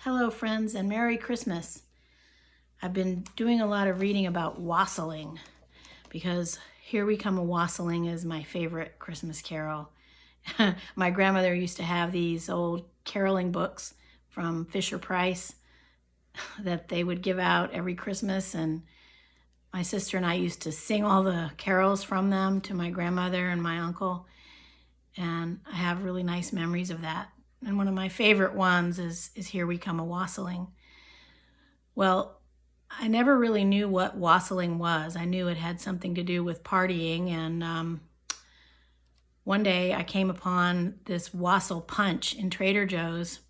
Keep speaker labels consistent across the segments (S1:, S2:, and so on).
S1: Hello friends and Merry Christmas. I've been doing a lot of reading about wassailing because Here We Come a Wassailing is my favorite Christmas carol. My grandmother used to have these old caroling books from Fisher-Price that they would give out every Christmas, and my sister and I used to sing all the carols from them to my grandmother and my uncle, and I have really nice memories of that. And one of my favorite ones is Here We Come a Wassailing. Well, I never really knew what wassailing was. I knew it had something to do with partying, and one day I came upon this wassail punch in Trader Joe's,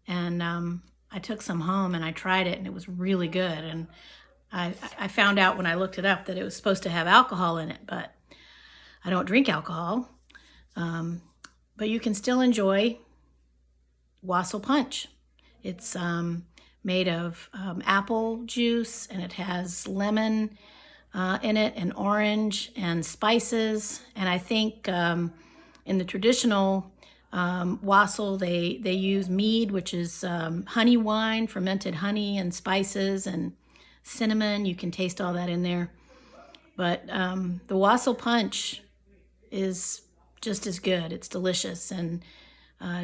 S1: and I took some home and I tried it, and it was really good. And I found out when I looked it up that it was supposed to have alcohol in it, but I don't drink alcohol. But you can still enjoy wassail punch. It's made of apple juice, and it has lemon in it, and orange, and spices. And I think in the traditional wassail, they use mead, which is honey wine, fermented honey and spices and cinnamon. You can taste all that in there. But the wassail punch is just as good. It's delicious, and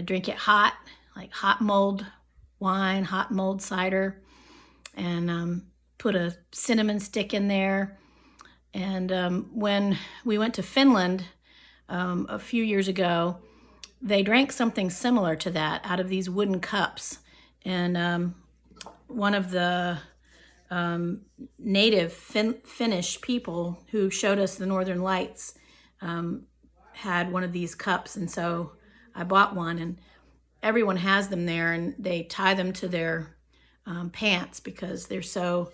S1: drink it hot, like hot mulled wine, hot mulled cider, and put a cinnamon stick in there. And when we went to Finland a few years ago, they drank something similar to that out of these wooden cups. And one of the native Finnish people who showed us the Northern Lights had one of these cups, and so I bought one, and everyone has them there, and they tie them to their pants because they're so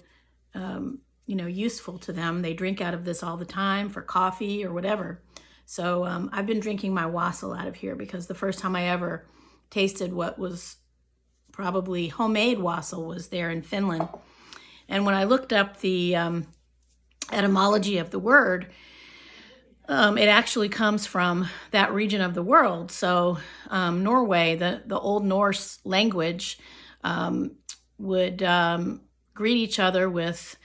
S1: useful to them. They drink out of this all the time for coffee or whatever. So I've been drinking my wassail out of here because the first time I ever tasted what was probably homemade wassail was there in Finland. And when I looked up the etymology of the word, it actually comes from that region of the world. So Norway, the Old Norse language, would greet each other with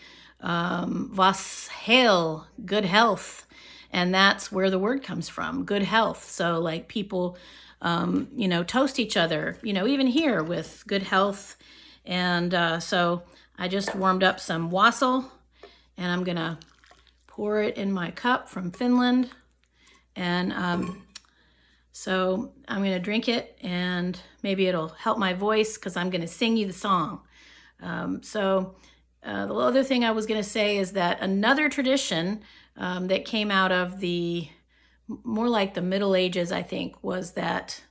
S1: vasshel, good health. And that's where the word comes from, good health. So like people, toast each other, even here with good health. And so I just warmed up some wassail, and I'm going to pour it in my cup from Finland. And so I'm going to drink it, and maybe it'll help my voice because I'm going to sing you the song. The other thing I was going to say is that another tradition that came out of more like the Middle Ages, I think, was that,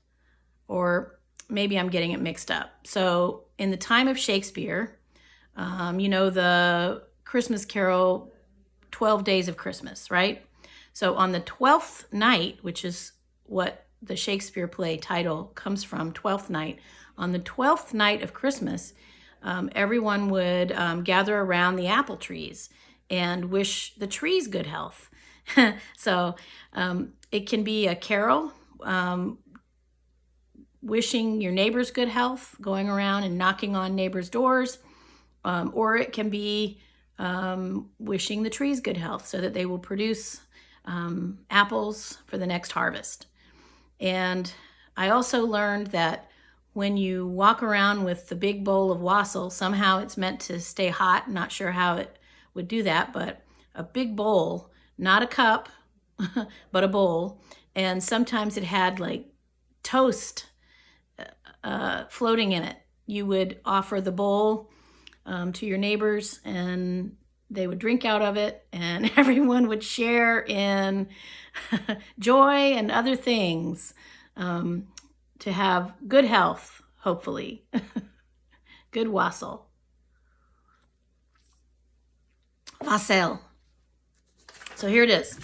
S1: or maybe I'm getting it mixed up. So in the time of Shakespeare, the Christmas carol, 12 Days of Christmas, right? So on the 12th night, which is what the Shakespeare play title comes from, 12th night, on the 12th night of Christmas, everyone would gather around the apple trees and wish the trees good health. So it can be a carol, wishing your neighbors good health, going around and knocking on neighbors' doors, or it can be wishing the trees good health so that they will produce apples for the next harvest. And I also learned that when you walk around with the big bowl of wassail, somehow it's meant to stay hot. Not sure how it would do that, but a big bowl, not a cup, but a bowl. And sometimes it had like toast floating in it. You would offer the bowl to your neighbors, and they would drink out of it, and everyone would share in joy and other things to have good health, hopefully. Good wassail. Wassail. So here it is.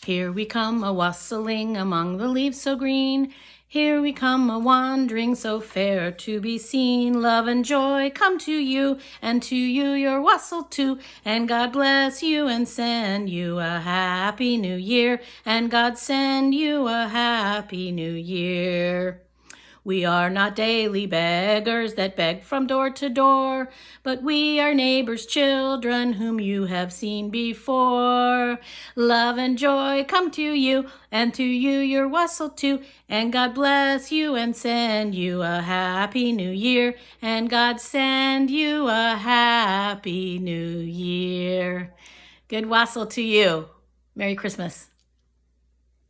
S1: Here we come a wassailing among the leaves so green. Here we come a wandering so fair to be seen. Love and joy come to you, and to you your wassail too. And God bless you and send you a happy new year. And God send you a happy new year. We are not daily beggars that beg from door to door, but we are neighbors' children whom you have seen before. Love and joy come to you, and to you your wassail too, and God bless you and send you a happy new year, and God send you a happy new year. Good wassail to you. Merry Christmas.